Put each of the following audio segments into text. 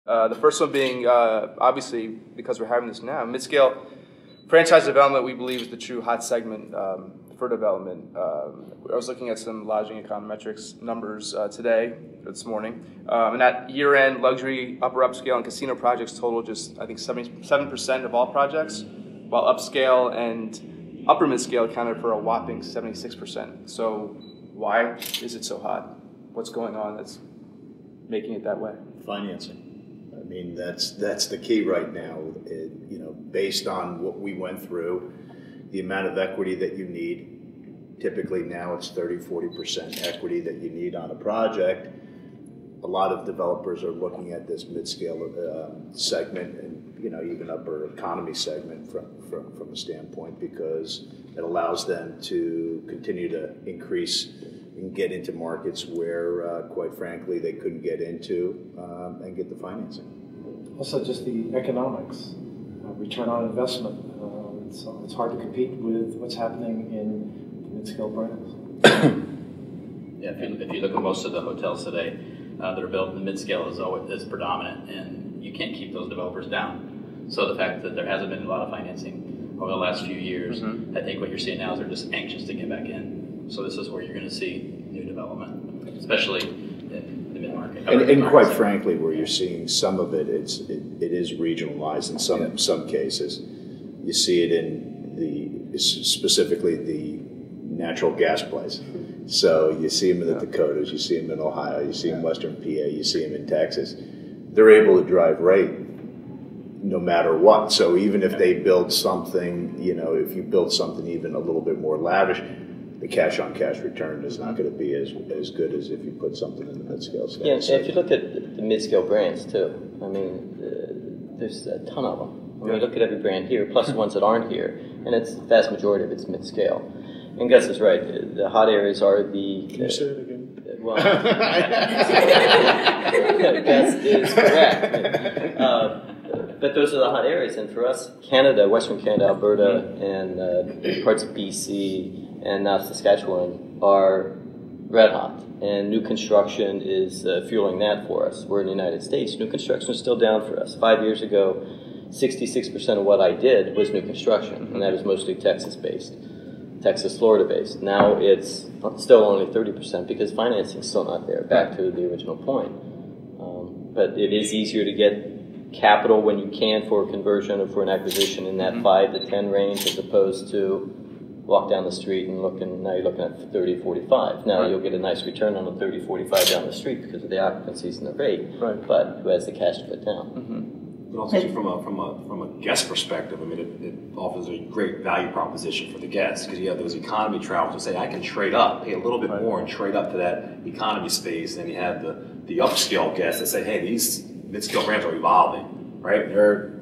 The first one being, obviously, because we're having this now, mid-scale franchise development, we believe, is the true hot segment for development. I was looking at some lodging econometrics numbers this morning, and at year-end, luxury, upper upscale, and casino projects total just, I think, 77% of all projects, while upscale and upper mid-scale accounted for a whopping 76%. So why is it so hot? What's going on that's making it that way? Financing. I mean, that's the key right now. Based on what we went through, the amount of equity that you need, typically now it's 30-40% equity that you need on a project. A lot of developers are looking at this mid-scale segment and even upper economy segment from a standpoint, because it allows them to continue to increase and get into markets where, quite frankly, they couldn't get into and get the financing. Also, just the economics, return on investment. It's hard to compete with what's happening in the mid-scale brands. Yeah, if you look at most of the hotels today that are built in the mid-scale is predominant, and you can't keep those developers down. So the fact that there hasn't been a lot of financing over the last few years, I think what you're seeing now is they're just anxious to get back in. So this is where you're going to see new development, especially in the mid-market. And quite frankly, where you're seeing some of it, it is regionalized in some cases. You see it in specifically the natural gas plays. So you see them in the Dakotas, you see them in Ohio, you see them in Western PA, you see them in Texas. They're able to drive rate no matter what. So even if they build something, if you build something even a little bit more lavish, the cash-on-cash return is not going to be as good as if you put something in the mid-scale scale. Yeah, and if you look at the mid-scale brands too, I mean, there's a ton of them. I mean, look at every brand here, plus the ones that aren't here, and it's the vast majority of it's mid-scale. And Gus is right. The hot areas are the. Can you say it again? Well, Gus is correct. But those are the hot areas, and for us, Canada, Western Canada, Alberta, and parts of BC, and now Saskatchewan are red hot, and new construction is fueling that for us. We're in the United States. New construction is still down for us. 5 years ago, 66% of what I did was new construction, and that was mostly Texas-based, Florida-based. Now it's still only 30% because financing is still not there, back to the original point. But it is easier to get capital when you can for a conversion or for an acquisition in that 5 to 10 range, as opposed to walk down the street and now you're looking at 30, 45. Now you'll get a nice return on the 30, 45 down the street because of the occupancies and the rate, but who has the cash to put down? But also from a guest perspective, I mean, it offers a great value proposition for the guests, because you have those economy travelers who say, I can trade up, pay a little bit more and trade up to that economy space. And you have the upscale guests that say, hey, these mid-scale brands are evolving, right?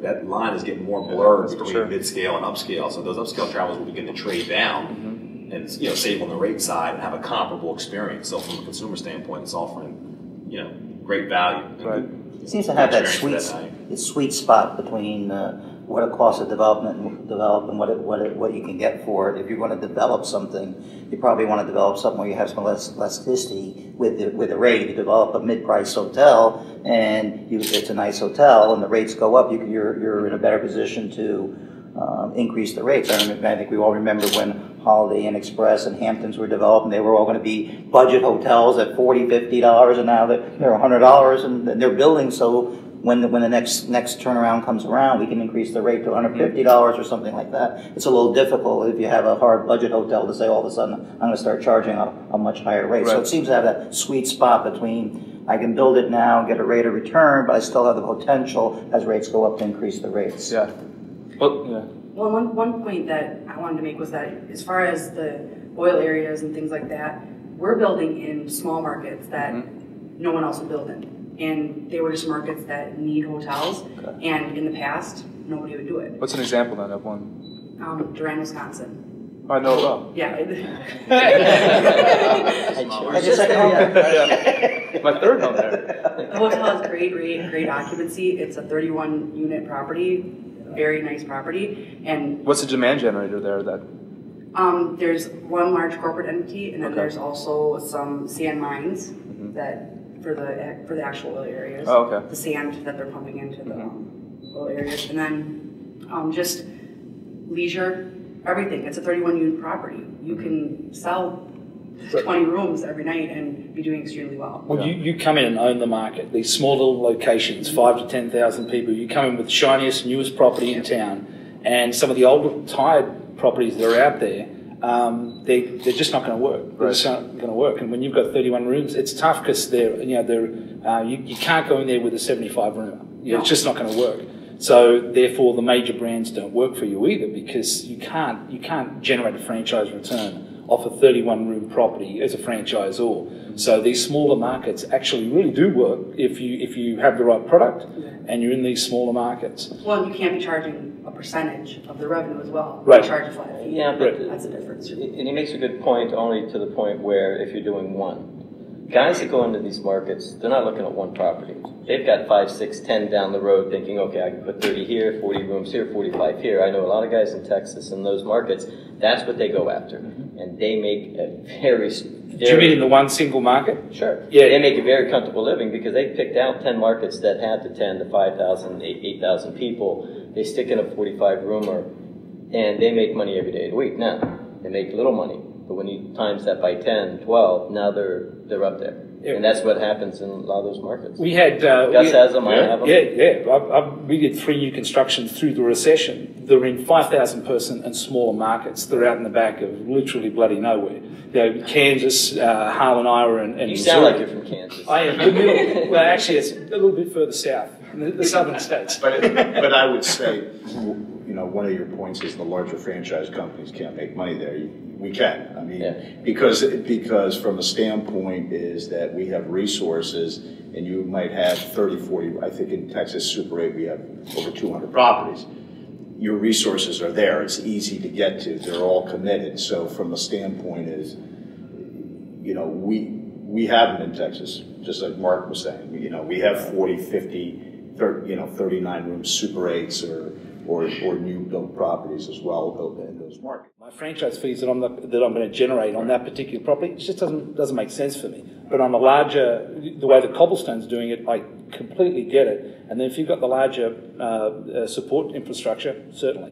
That line is getting more blurred between mid-scale and upscale. So those upscale travelers will begin to trade down and save on the rate side and have a comparable experience. So from a consumer standpoint, it's offering great value. It seems to have that sweet spot between what it costs to develop and what you can get for it. If you're going to develop something, you probably want to develop something where you have some elasticity with the rate. If you develop a mid-price hotel and it's a nice hotel and the rates go up, you're in a better position to increase the rates. I think we all remember when Holiday Inn Express and Hamptons were developed, and they were all going to be budget hotels at $40, $50, and now they're $100, and they're building so when the next turnaround comes around, we can increase the rate to $150 or something like that. It's a little difficult if you have a hard budget hotel to say all of a sudden I'm going to start charging a much higher rate. So it seems to have that sweet spot between I can build it now and get a rate of return, but I still have the potential as rates go up to increase the rates. Yeah. Well, one point that I wanted to make was that as far as the oil areas and things like that, we're building in small markets that no one else would build in. And they were just markets that need hotels, and in the past, nobody would do it. What's an example then of one? Durant, Wisconsin. I know well. Yeah. My third home there. The hotel has great occupancy. It's a 31-unit property, very nice property. And what's the demand generator there? There's one large corporate entity, and then there's also some sand mines that for the actual oil areas. Oh, okay. The sand that they're pumping into the oil areas, and then just leisure, everything. It's a 31 unit property. You can sell 20 rooms every night and be doing extremely well. Well, you come in and own the market. These small little locations, 5 to 10,000 people. You come in with the shiniest, newest property in town, and some of the older, tired properties that are out there, they're just not going to work. They're just not going to work. And when you've got 31 rooms, it's tough because you can't go in there with a 75 roomer. It's just not going to work. So therefore, the major brands don't work for you either, because you can't generate a franchise return off a 31-room property as a franchisor. So these smaller markets actually really do work if you have the right product and you're in these smaller markets. Well, you can't be charging a percentage of the revenue as well. Right. You charge a flat fee. Yeah, but that's the difference. And he makes a good point, only to the point where if you're doing one. Guys that go into these markets, they're not looking at one property. They've got 5, 6, 10 down the road thinking, okay, I can put 30 here, 40 rooms here, 45 here. I know a lot of guys in Texas in those markets, that's what they go after. And they make a very... Do you mean in the one single market? Sure. Yeah. They make a very comfortable living because they picked out 10 markets that had the 10 to 5,000, 8,000 people. They stick in a 45-roomer, and they make money every day of the week. Now, they make little money. But when you times that by 10, 12, now they're up there. Yeah. And that's what happens in a lot of those markets. We had... Gus has them, I have them. Yeah. We did 3 new constructions through the recession. They're in 5,000 person and smaller markets. They're out in the back of literally bloody nowhere. Kansas, Harlan, Iowa, and you sound like you're from Kansas. I am. The middle. Well, actually, it's a little bit further south, in the southern states. But I would say, one of your points is the larger franchise companies can't make money there. We can. I mean, because from a standpoint is that we have resources, and you might have 30, 40. I think in Texas Super 8 we have over 200 properties. Your resources are there. It's easy to get to. They're all committed. So from a standpoint is, we have them in Texas, just like Mark was saying. We have 40, 50, 39 room Super 8s or new built properties as well built in those markets. My franchise fees that I'm going to generate on that particular property, it just doesn't make sense for me. But on the way the Cobblestone's doing it, I completely get it. And then if you've got the larger support infrastructure, certainly.